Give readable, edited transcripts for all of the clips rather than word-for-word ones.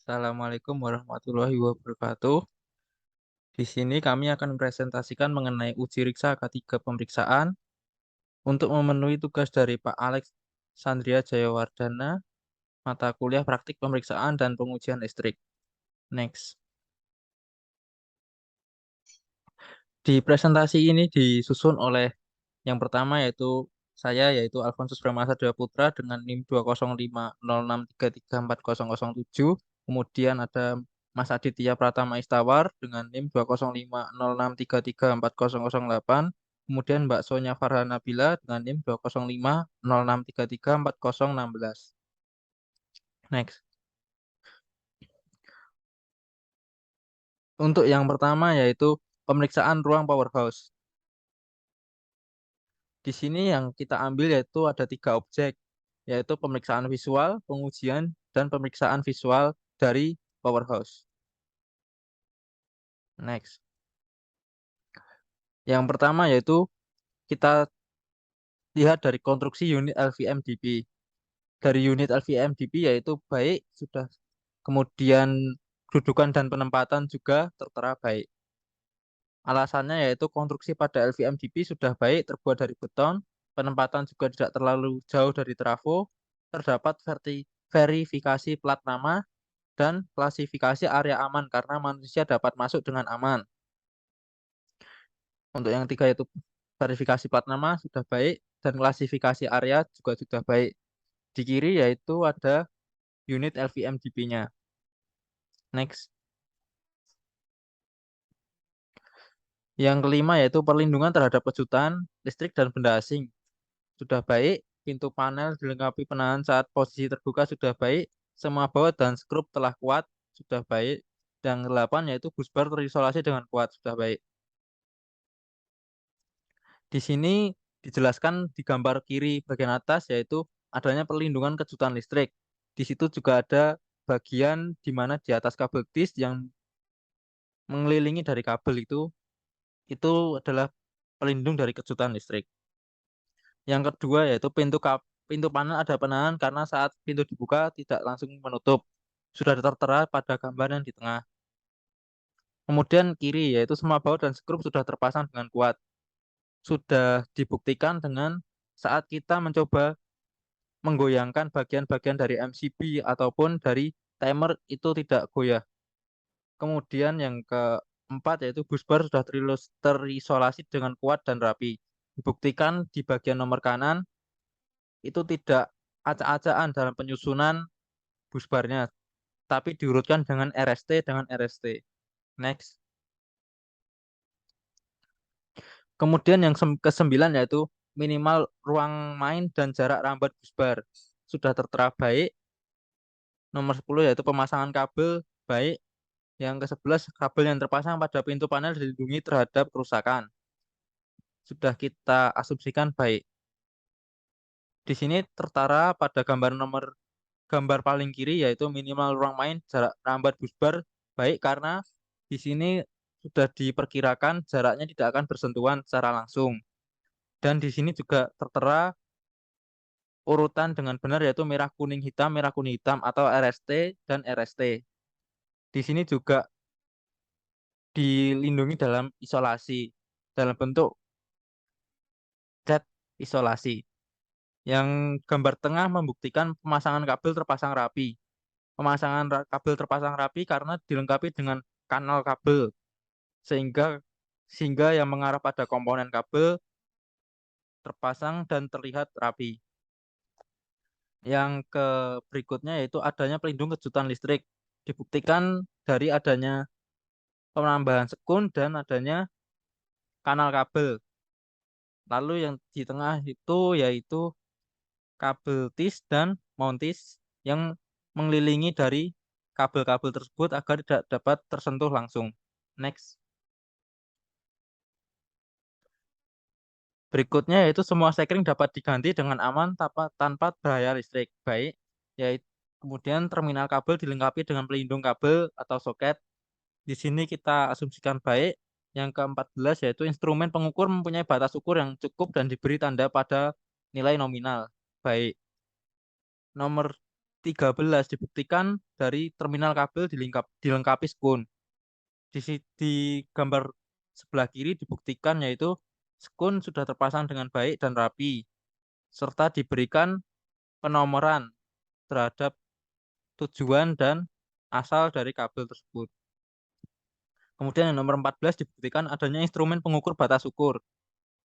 Assalamualaikum warahmatullahi wabarakatuh. Di sini kami akan mempresentasikan mengenai uji riksa ketiga pemeriksaan untuk memenuhi tugas dari Pak Alex Sandria Jayawardana, mata kuliah praktik pemeriksaan dan pengujian listrik. Next. Di presentasi ini disusun oleh yang pertama yaitu saya yaitu Alfonsus Bramasa Dewa Putra dengan NIM 20506334007. Kemudian ada Mas Aditya Pratama Istawar dengan NIM 20506334008. Kemudian Mbak Sonya Farhana Nabila dengan NIM 20506334016. Next. Untuk yang pertama yaitu pemeriksaan ruang powerhouse. Di sini yang kita ambil yaitu ada tiga objek, yaitu pemeriksaan visual, pengujian, dan pemeriksaan visual dari powerhouse. Next. Yang pertama yaitu kita lihat dari konstruksi unit LVMDP. Dari unit LVMDP yaitu baik sudah, kemudian kedudukan dan penempatan juga tertera baik. Alasannya yaitu konstruksi pada LVMDP sudah baik, terbuat dari beton, penempatan juga tidak terlalu jauh dari trafo, terdapat verifikasi plat nama, dan klasifikasi area aman karena manusia dapat masuk dengan aman. Untuk yang tiga itu verifikasi plat nama sudah baik, dan klasifikasi area juga sudah baik. Di kiri yaitu ada unit LVMDP-nya. Next. Yang kelima yaitu perlindungan terhadap kejutan, listrik, dan benda asing. Sudah baik, pintu panel dilengkapi penahan saat posisi terbuka sudah baik, semua baut dan skrup telah kuat, sudah baik. Dan delapan yaitu bus bar terisolasi dengan kuat, sudah baik. Di sini dijelaskan di gambar kiri bagian atas yaitu adanya perlindungan kejutan listrik. Di situ juga ada bagian di mana di atas kabel disk yang mengelilingi dari kabel itu adalah pelindung dari kejutan listrik. Yang kedua yaitu pintu panel ada penahan karena saat pintu dibuka tidak langsung menutup. Sudah tertera pada gambar yang di tengah. Kemudian kiri yaitu semua baut dan skrup sudah terpasang dengan kuat. Sudah dibuktikan dengan saat kita mencoba menggoyangkan bagian-bagian dari MCB ataupun dari timer itu tidak goyah. Kemudian yang keempat yaitu bus bar sudah terisolasi dengan kuat dan rapi. Dibuktikan di bagian nomor kanan itu tidak acak-acakan dalam penyusunan bus barnya, tapi diurutkan dengan RST dengan RST. Next. Kemudian yang kesembilan yaitu minimal ruang main dan jarak rambat bus bar. Sudah tertera baik. Nomor 10 yaitu pemasangan kabel baik. Yang ke-11 kabel yang terpasang pada pintu panel dilindungi terhadap kerusakan. Sudah kita asumsikan baik. Di sini tertera pada gambar paling kiri yaitu minimal ruang main jarak rambat bus bar baik karena di sini sudah diperkirakan jaraknya tidak akan bersentuhan secara langsung. Dan di sini juga tertera urutan dengan benar yaitu merah kuning hitam atau RST dan RST. Di sini juga dilindungi dalam isolasi dalam bentuk cat isolasi. Yang gambar tengah membuktikan pemasangan kabel terpasang rapi. Pemasangan kabel terpasang rapi karena dilengkapi dengan kanal kabel sehingga sehingga yang mengarah pada komponen kabel terpasang dan terlihat rapi. Yang ke berikutnya yaitu adanya pelindung kejutan listrik. Dibuktikan dari adanya penambahan sekun dan adanya kanal kabel. Lalu yang di tengah itu yaitu kabel tis dan mountis yang mengelilingi dari kabel-kabel tersebut agar tidak dapat tersentuh langsung. Next. Berikutnya yaitu semua sekring dapat diganti dengan aman tanpa bahaya listrik. Baik, yaitu kemudian terminal kabel dilengkapi dengan pelindung kabel atau soket. Di sini kita asumsikan baik. Yang ke-14 yaitu instrumen pengukur mempunyai batas ukur yang cukup dan diberi tanda pada nilai nominal. Baik. Nomor 13 dibuktikan dari terminal kabel dilengkapi skun. Di gambar sebelah kiri dibuktikan yaitu skun sudah terpasang dengan baik dan rapi, serta diberikan penomoran terhadap tujuan dan asal dari kabel tersebut. Kemudian yang nomor 14 dibuktikan adanya instrumen pengukur batas ukur.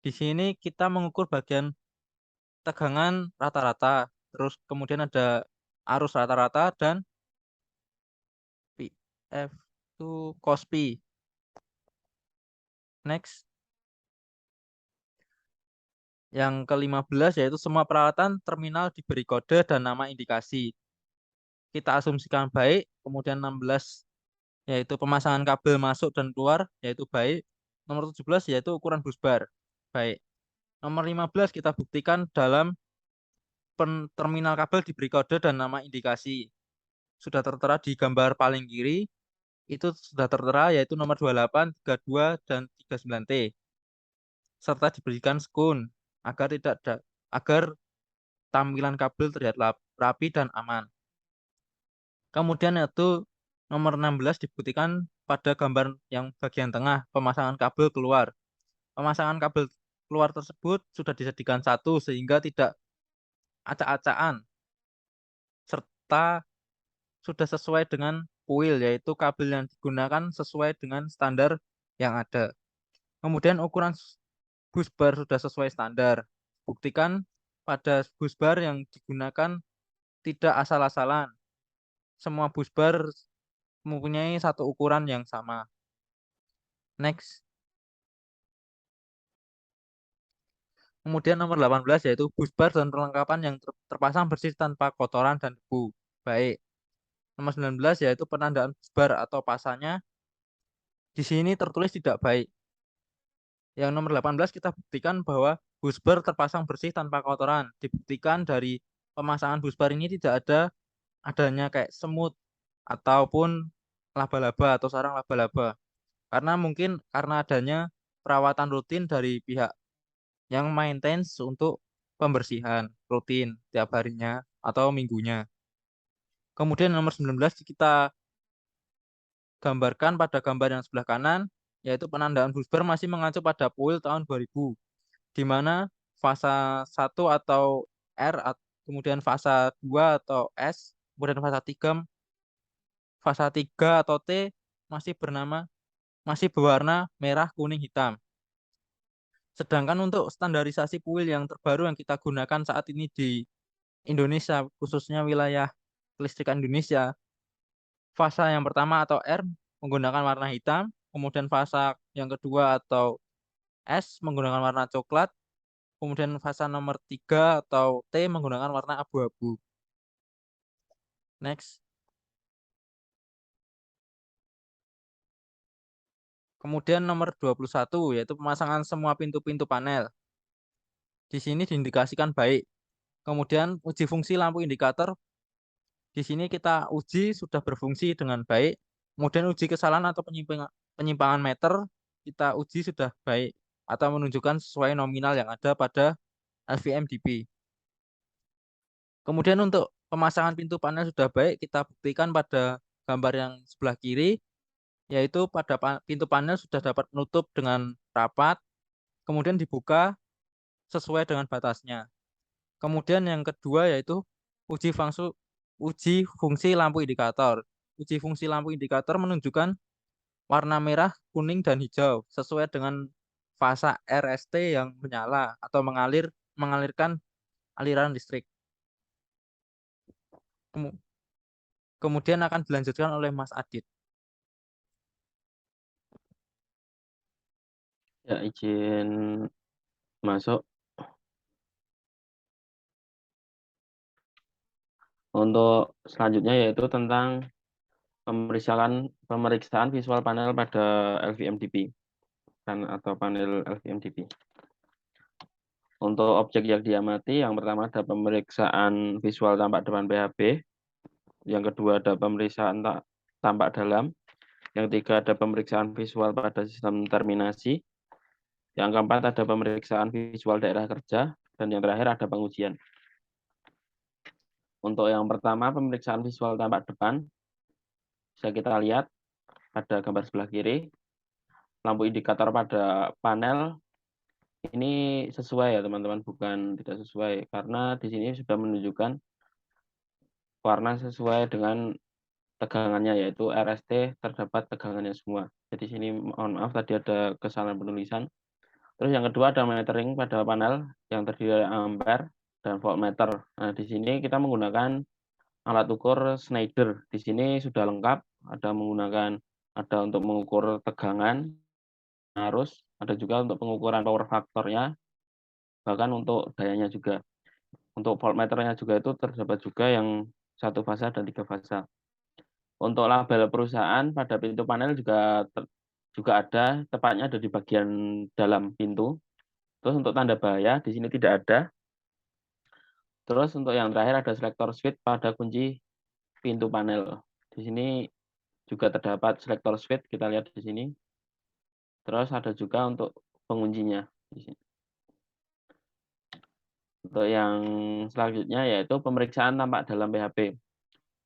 Di sini kita mengukur bagian tegangan rata-rata, terus kemudian ada arus rata-rata dan PF itu cos P. Next, yang ke-15 yaitu semua peralatan terminal diberi kode dan nama indikasi. Kita asumsikan baik, kemudian 16 yaitu pemasangan kabel masuk dan keluar yaitu baik. Nomor 17 yaitu ukuran busbar. Baik. Nomor 15 kita buktikan dalam terminal kabel diberi kode dan nama indikasi. Sudah tertera di gambar paling kiri, itu sudah tertera yaitu nomor 28, 32, dan 39T. Serta diberikan skun agar tampilan kabel terlihat rapi dan aman. Kemudian itu nomor 16 dibuktikan pada gambar yang bagian tengah, pemasangan kabel keluar. Pemasangan kabel keluar tersebut sudah dijadikan satu sehingga tidak acak-acakan serta sudah sesuai dengan kuil, yaitu kabel yang digunakan sesuai dengan standar yang ada. Kemudian ukuran busbar sudah sesuai standar. Buktikan pada busbar yang digunakan tidak asal-asalan. Semua busbar mempunyai satu ukuran yang sama. Next. Kemudian nomor 18 yaitu busbar dan perlengkapan yang terpasang bersih tanpa kotoran dan debu. Baik. Nomor 19 yaitu penandaan busbar atau pasanya. Di sini tertulis tidak baik. Yang nomor 18 kita buktikan bahwa busbar terpasang bersih tanpa kotoran. Dibuktikan dari pemasangan busbar ini tidak adanya kayak semut ataupun laba-laba atau sarang laba-laba. Karena adanya perawatan rutin dari pihak yang maintenance untuk pembersihan rutin tiap harinya atau minggunya. Kemudian nomor 19 kita gambarkan pada gambar yang sebelah kanan, yaitu penandaan busbar masih mengacu pada PUIL tahun 2000, di mana fasa 1 atau R, kemudian fasa 2 atau S, kemudian fasa 3 atau T masih berwarna merah, kuning, hitam. Sedangkan untuk standarisasi PUIL yang terbaru yang kita gunakan saat ini di Indonesia, khususnya wilayah kelistrikan Indonesia, fasa yang pertama atau R menggunakan warna hitam, kemudian fasa yang kedua atau S menggunakan warna coklat, kemudian fasa nomor 3 atau T menggunakan warna abu-abu. Next. Kemudian nomor 21 yaitu pemasangan semua pintu-pintu panel. Di sini diindikasikan baik. Kemudian uji fungsi lampu indikator. Di sini kita uji sudah berfungsi dengan baik. Kemudian uji kesalahan atau penyimpangan meter kita uji sudah baik atau menunjukkan sesuai nominal yang ada pada LVMDP. Kemudian untuk pemasangan pintu panel sudah baik, kita buktikan pada gambar yang sebelah kiri, yaitu pada pintu panel sudah dapat menutup dengan rapat, kemudian dibuka sesuai dengan batasnya. Kemudian yang kedua yaitu uji fungsi lampu indikator. Uji fungsi lampu indikator menunjukkan warna merah, kuning, dan hijau sesuai dengan fasa RST yang menyala atau mengalirkan aliran listrik. Kemudian akan dilanjutkan oleh Mas Adit. Ya, izin masuk. Untuk selanjutnya yaitu tentang pemeriksaan visual panel pada LVMDP atau panel LVMDP. Untuk objek yang diamati, yang pertama ada pemeriksaan visual tampak depan PHB, yang kedua ada pemeriksaan tampak dalam, yang ketiga ada pemeriksaan visual pada sistem terminasi, yang keempat ada pemeriksaan visual daerah kerja, dan yang terakhir ada pengujian. Untuk yang pertama pemeriksaan visual tampak depan, bisa kita lihat pada gambar sebelah kiri, lampu indikator pada panel ini sesuai ya teman-teman, bukan tidak sesuai, karena di sini sudah menunjukkan warna sesuai dengan tegangannya, yaitu RST terdapat tegangannya semua. Jadi sini mohon maaf tadi ada kesalahan penulisan. Terus yang kedua ada metering pada panel yang terdiri dari ampere dan voltmeter. Nah, di sini kita menggunakan alat ukur Schneider. Di sini sudah lengkap, ada untuk mengukur tegangan, arus, ada juga untuk pengukuran power faktornya, bahkan untuk dayanya juga. Untuk voltmeternya juga itu terdapat juga yang 1 fasa dan 3 fasa. Untuk label perusahaan pada pintu panel juga ada, tepatnya ada di bagian dalam pintu. Terus untuk tanda bahaya di sini tidak ada. Terus untuk yang terakhir ada selektor switch pada kunci pintu panel. Di sini juga terdapat selektor switch, kita lihat di sini. Terus ada juga untuk penguncinya di sini. Untuk yang selanjutnya yaitu pemeriksaan tampak dalam PHP.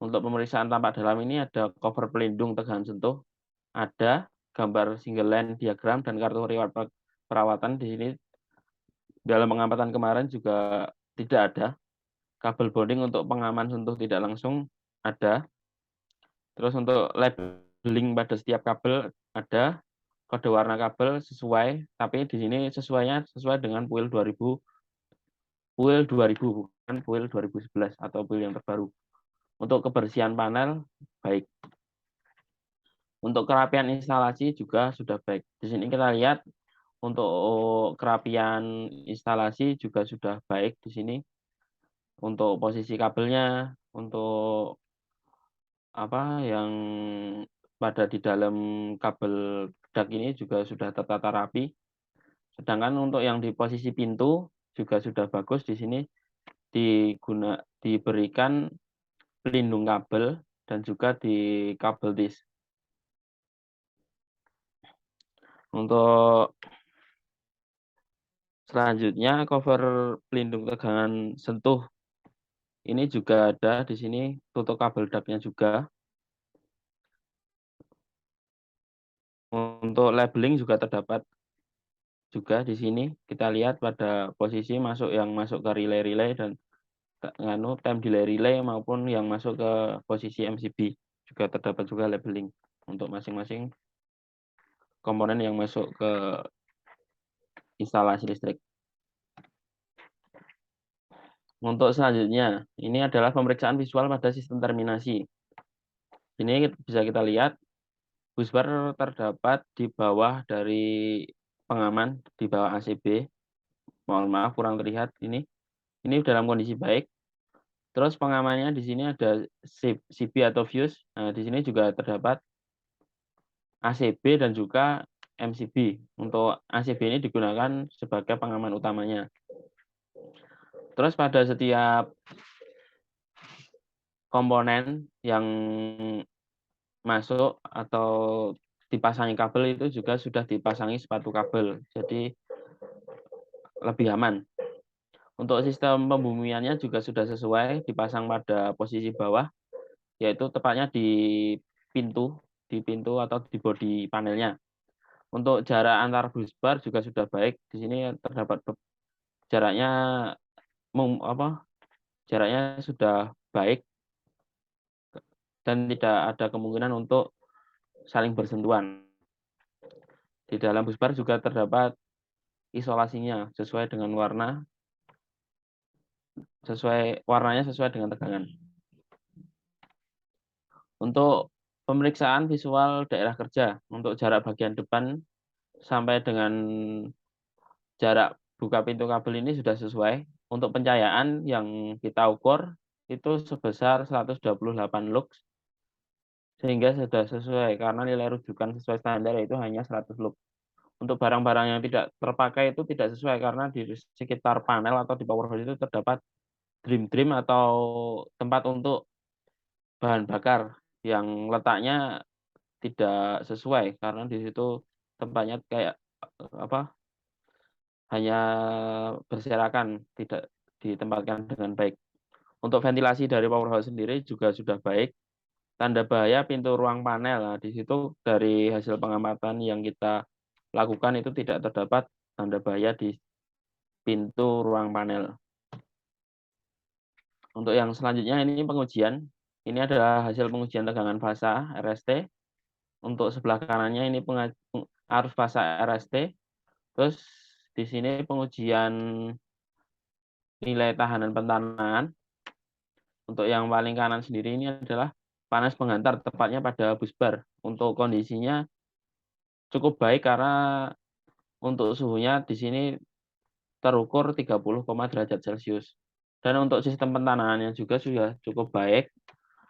Untuk pemeriksaan tampak dalam ini ada cover pelindung tegangan sentuh, ada gambar single line diagram dan kartu riwayat perawatan. Di sini dalam pengamatan kemarin juga tidak ada. Kabel bonding untuk pengaman sentuh tidak langsung ada. Terus untuk labeling pada setiap kabel ada, kode warna kabel sesuai, tapi di sini sesuai dengan PUIL 2000 bukan PUIL 2011 atau PUIL yang terbaru. Untuk kebersihan panel baik. Untuk kerapian instalasi juga sudah baik. Di sini kita lihat untuk kerapian instalasi juga sudah baik di sini. Untuk posisi kabelnya, untuk apa yang pada di dalam kabel dak ini juga sudah tertata rapi. Sedangkan untuk yang di posisi pintu juga sudah bagus di sini diberikan pelindung kabel dan juga di kabel disk. Untuk selanjutnya cover pelindung tegangan sentuh ini juga ada di sini, tutup kabel daknya juga. Untuk labeling juga terdapat juga di sini. Kita lihat pada posisi yang masuk ke relay-relay dan time delay relay maupun yang masuk ke posisi MCB juga terdapat juga labeling untuk masing-masing komponen yang masuk ke instalasi listrik. Untuk selanjutnya, ini adalah pemeriksaan visual pada sistem terminasi. Ini bisa kita lihat, busbar terdapat di bawah dari pengaman, di bawah ACB. Mohon maaf, kurang terlihat ini. Ini dalam kondisi baik. Terus pengamannya di sini ada CB atau fuse. Nah, di sini juga terdapat ACB dan juga MCB. Untuk ACB ini digunakan sebagai pengaman utamanya. Terus pada setiap komponen yang masuk atau dipasangi kabel itu juga sudah dipasangi sepatu kabel. Jadi lebih aman. Untuk sistem pembumiannya juga sudah sesuai, dipasang pada posisi bawah, yaitu tepatnya di pintu atau di bodi panelnya. Untuk jarak antar busbar juga sudah baik. Di sini terdapat jaraknya jaraknya sudah baik dan tidak ada kemungkinan untuk saling bersentuhan. Di dalam busbar juga terdapat isolasinya sesuai dengan warnanya sesuai dengan tegangan. Untuk pemeriksaan visual daerah kerja, untuk jarak bagian depan sampai dengan jarak buka pintu kabel ini sudah sesuai. Untuk pencahayaan yang kita ukur itu sebesar 128 lux, sehingga sudah sesuai karena nilai rujukan sesuai standar yaitu hanya 100 lux. Untuk barang-barang yang tidak terpakai itu tidak sesuai karena di sekitar panel atau di power house itu terdapat dream atau tempat untuk bahan bakar yang letaknya tidak sesuai karena di situ tempatnya kayak hanya berserakan, tidak ditempatkan dengan baik. Untuk ventilasi dari powerhouse sendiri juga sudah baik. Tanda bahaya pintu ruang panel. Nah, di situ dari hasil pengamatan yang kita lakukan itu tidak terdapat tanda bahaya di pintu ruang panel. Untuk yang selanjutnya ini pengujian. Ini adalah hasil pengujian tegangan fasa RST. Untuk sebelah kanannya ini arus fasa RST. Terus di sini pengujian nilai tahanan pentanaan. Untuk yang paling kanan sendiri ini adalah panas menghantar, tepatnya pada busbar. Untuk kondisinya cukup baik karena untuk suhunya di sini terukur 30, derajat Celcius. Dan untuk sistem pentananannya juga sudah cukup baik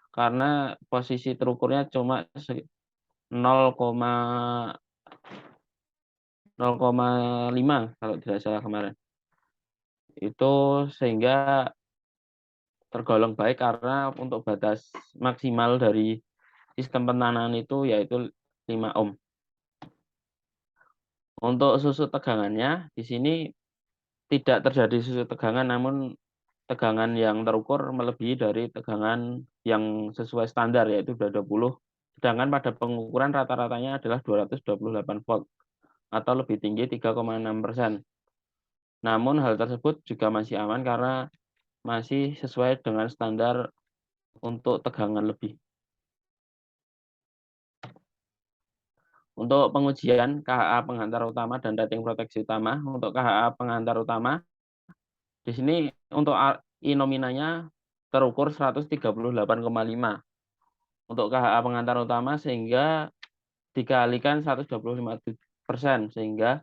karena posisi terukurnya cuma 0,5 kalau tidak salah kemarin. Itu sehingga tergolong baik karena untuk batas maksimal dari sistem pentanaan itu yaitu 5 ohm. Untuk susut tegangannya di sini tidak terjadi susut tegangan, namun tegangan yang terukur melebihi dari tegangan yang sesuai standar yaitu 220. Sedangkan pada pengukuran rata-ratanya adalah 228 volt atau lebih tinggi 3,6%. Namun hal tersebut juga masih aman karena masih sesuai dengan standar untuk tegangan lebih. Untuk pengujian KHA penghantar utama dan rating proteksi utama, untuk KHA penghantar utama, di sini untuk I nominalnya terukur 138,5 untuk KHA pengantar utama sehingga dikalikan 125% sehingga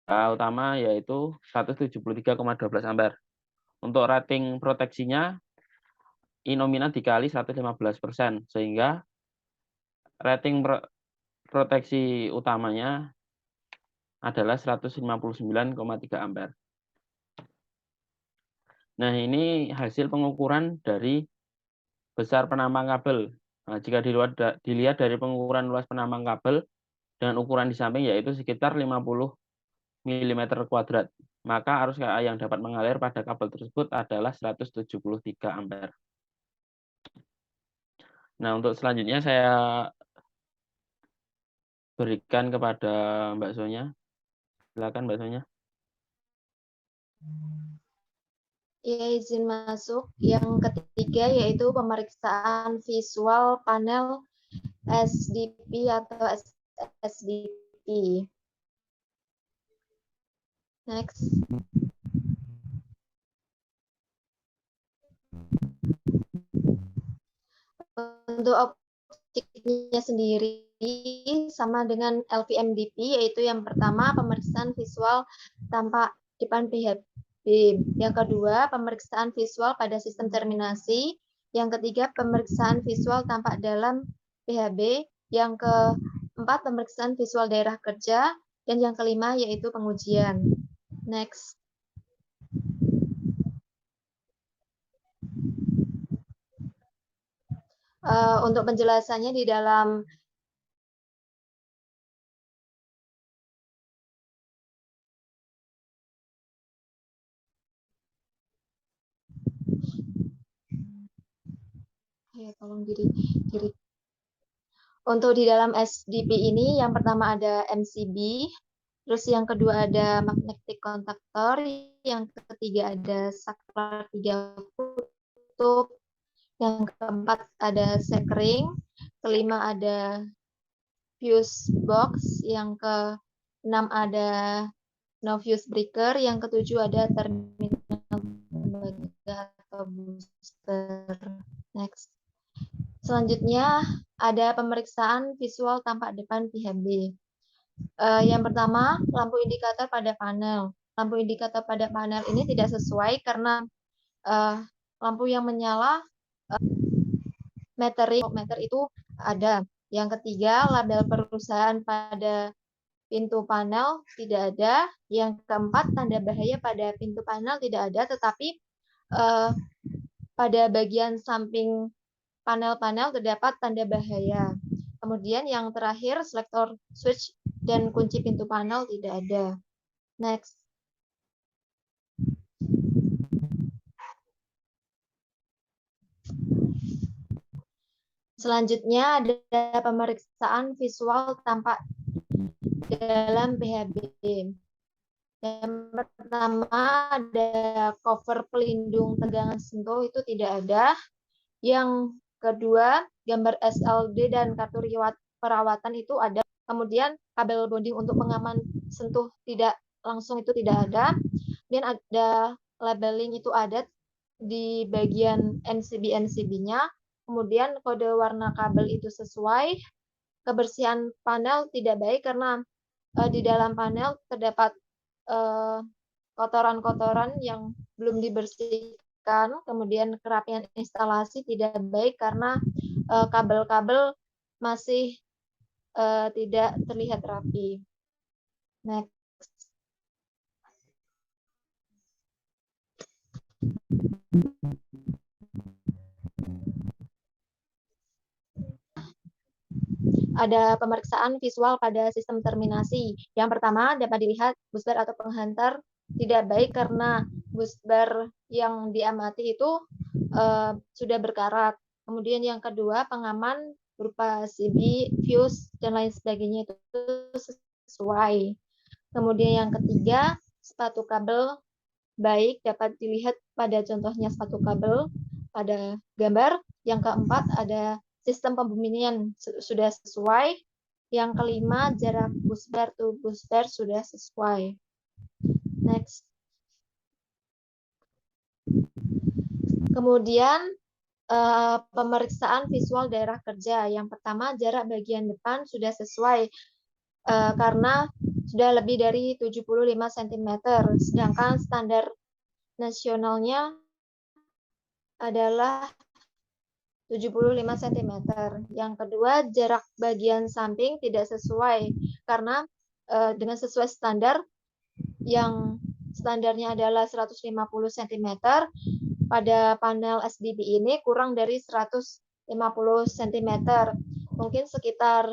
KHA utama yaitu 173,12 ampere. Untuk rating proteksinya I nominal dikali 115% sehingga rating proteksi utamanya adalah 159,3 ampere. Nah, ini hasil pengukuran dari besar penampang kabel. Nah, jika dilihat dari pengukuran luas penampang kabel dengan ukuran di samping yaitu sekitar 50 mm kuadrat, maka arus KA yang dapat mengalir pada kabel tersebut adalah 173 ampere. Nah, untuk selanjutnya saya berikan kepada Mbak Sonya. Silakan Mbak Sonya. Ya, izin masuk. Yang ketiga yaitu pemeriksaan visual panel SDP atau SDP. Next. Untuk optiknya sendiri sama dengan LVMDP, yaitu yang pertama pemeriksaan visual tampak depan PHB. Yang kedua, pemeriksaan visual pada sistem terminasi. Yang ketiga, pemeriksaan visual tampak dalam PHB. Yang keempat, pemeriksaan visual daerah kerja. Dan yang kelima, yaitu pengujian. Next. Untuk penjelasannya di dalam tolong diri. Untuk di dalam SDP ini yang pertama ada MCB, terus yang kedua ada magnetic contactor, yang ketiga ada saklar 3 kutub, yang keempat ada sekring, kelima ada fuse box, yang keenam ada no fuse breaker, yang ketujuh ada terminal tembaga atau booster. Next. Selanjutnya ada pemeriksaan visual tampak depan PHB. Yang pertama, lampu indikator pada panel. Lampu indikator pada panel ini tidak sesuai karena lampu yang menyala meter itu ada. Yang ketiga, label perusahaan pada pintu panel tidak ada. Yang keempat, tanda bahaya pada pintu panel tidak ada, tetapi pada bagian samping panel-panel terdapat tanda bahaya. Kemudian yang terakhir, selektor switch dan kunci pintu panel tidak ada. Next. Selanjutnya ada pemeriksaan visual tampak dalam PHB. Yang pertama ada cover pelindung tegangan sentuh, itu tidak ada. Yang kedua, gambar SLD dan kartu riwayat perawatan itu ada. Kemudian kabel bonding untuk pengaman sentuh tidak langsung itu tidak ada. Kemudian ada labeling itu ada di bagian NCB-NCB-nya. Kemudian kode warna kabel itu sesuai. Kebersihan panel tidak baik karena di dalam panel terdapat kotoran-kotoran yang belum dibersihkan. Kemudian kerapian instalasi tidak baik karena kabel-kabel masih tidak terlihat rapi. Next. Ada pemeriksaan visual pada sistem terminasi. Yang pertama dapat dilihat busbar atau penghantar tidak baik karena busbar yang diamati itu sudah berkarat. Kemudian yang kedua, pengaman berupa CB, fuse, dan lain sebagainya itu sesuai. Kemudian yang ketiga, sepatu kabel baik dapat dilihat pada contohnya sepatu kabel pada gambar. Yang keempat, ada sistem pembunyian sudah sesuai. Yang kelima, jarak busbar to busbar sudah sesuai. Next. Kemudian pemeriksaan visual daerah kerja. Yang pertama, jarak bagian depan sudah sesuai karena sudah lebih dari 75 cm, sedangkan standar nasionalnya adalah 75 cm. Yang kedua, jarak bagian samping tidak sesuai karena dengan sesuai standar yang standarnya adalah 150 cm, pada panel SDB ini kurang dari 150 cm. Mungkin sekitar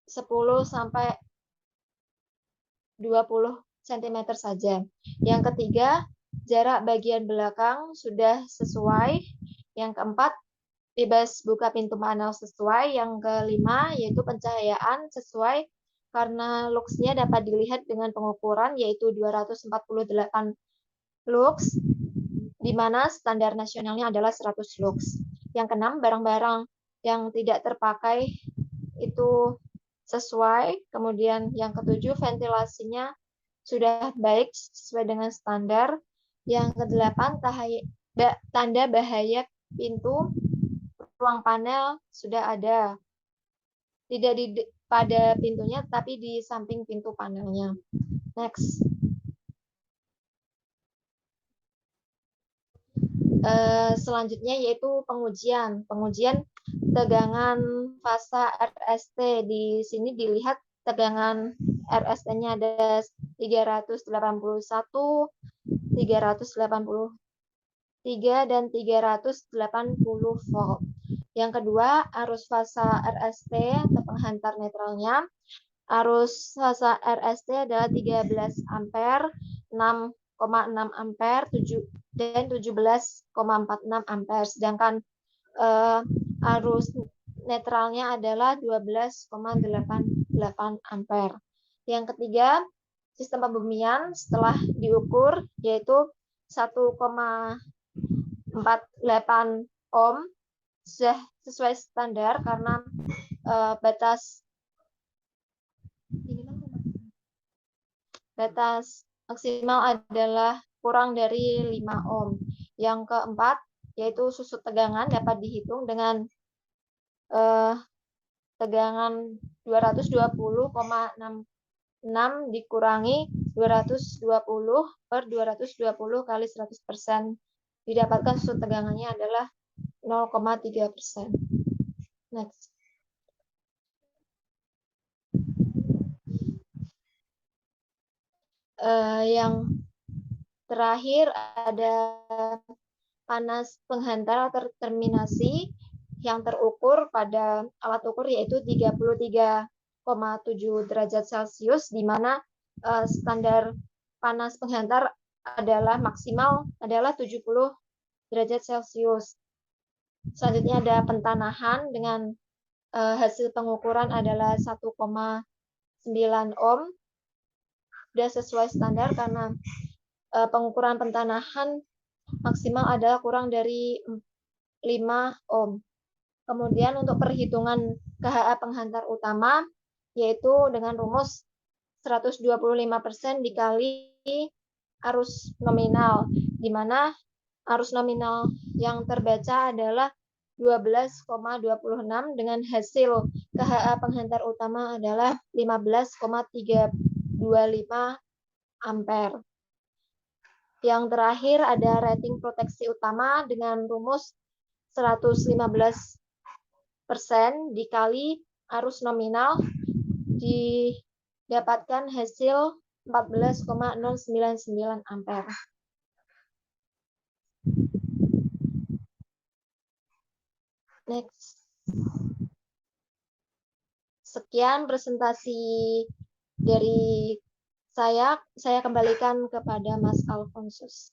10 sampai 20 cm saja. Yang ketiga, jarak bagian belakang sudah sesuai. Yang keempat, bebas buka pintu panel sesuai. Yang kelima, yaitu pencahayaan sesuai karena luxnya dapat dilihat dengan pengukuran yaitu 248 lux, di mana standar nasionalnya adalah 100 lux. Yang keenam, barang-barang yang tidak terpakai itu sesuai. Kemudian yang ketujuh, ventilasinya sudah baik sesuai dengan standar. Yang kedelapan, tanda bahaya pintu ruang panel sudah ada. Tidak pada pintunya, tapi di samping pintu panelnya. Next. Selanjutnya yaitu pengujian. Pengujian tegangan fasa RST. Di sini dilihat tegangan RST-nya ada 381, 383, dan 380 volt. Yang kedua, arus fasa RST atau penghantar netralnya. Arus fasa RST adalah 13 ampere, 6,6 ampere, 7 dan 17,46 ampere. Sedangkan arus netralnya adalah 12,88 ampere. Yang ketiga, sistem pembumian setelah diukur yaitu 1,48 ohm sudah sesuai standar karena batas maksimal adalah kurang dari 5 ohm. Yang keempat, yaitu susut tegangan dapat dihitung dengan tegangan 220,66 dikurangi 220 per 220 kali 100%. Didapatkan susut tegangannya adalah 0,3%. Next. Yang terakhir ada panas penghantar atau terminasi yang terukur pada alat ukur yaitu 33,7 derajat Celcius, di mana standar panas penghantar adalah maksimal adalah 70 derajat Celcius. Selanjutnya ada pentanahan dengan hasil pengukuran adalah 1,9 ohm. Sudah sesuai standar karena pengukuran pentanahan maksimal adalah kurang dari 5 ohm. Kemudian untuk perhitungan KHA penghantar utama, yaitu dengan rumus 125% dikali arus nominal, di mana arus nominal yang terbaca adalah 12,26 dengan hasil KHA penghantar utama adalah 15,325 ampere. Yang terakhir ada rating proteksi utama dengan rumus 115% dikali arus nominal didapatkan hasil 14,099 ampere. Next. Sekian presentasi dari saya kembalikan kepada Mas Alfonsus.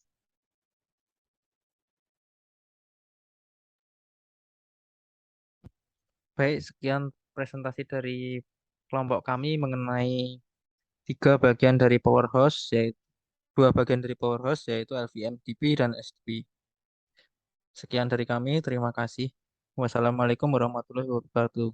Baik, sekian presentasi dari kelompok kami mengenai 3 bagian dari powerhouse, yaitu 2 bagian dari powerhouse, yaitu LVM, DP, dan SDP. Sekian dari kami, terima kasih. Wassalamualaikum warahmatullahi wabarakatuh.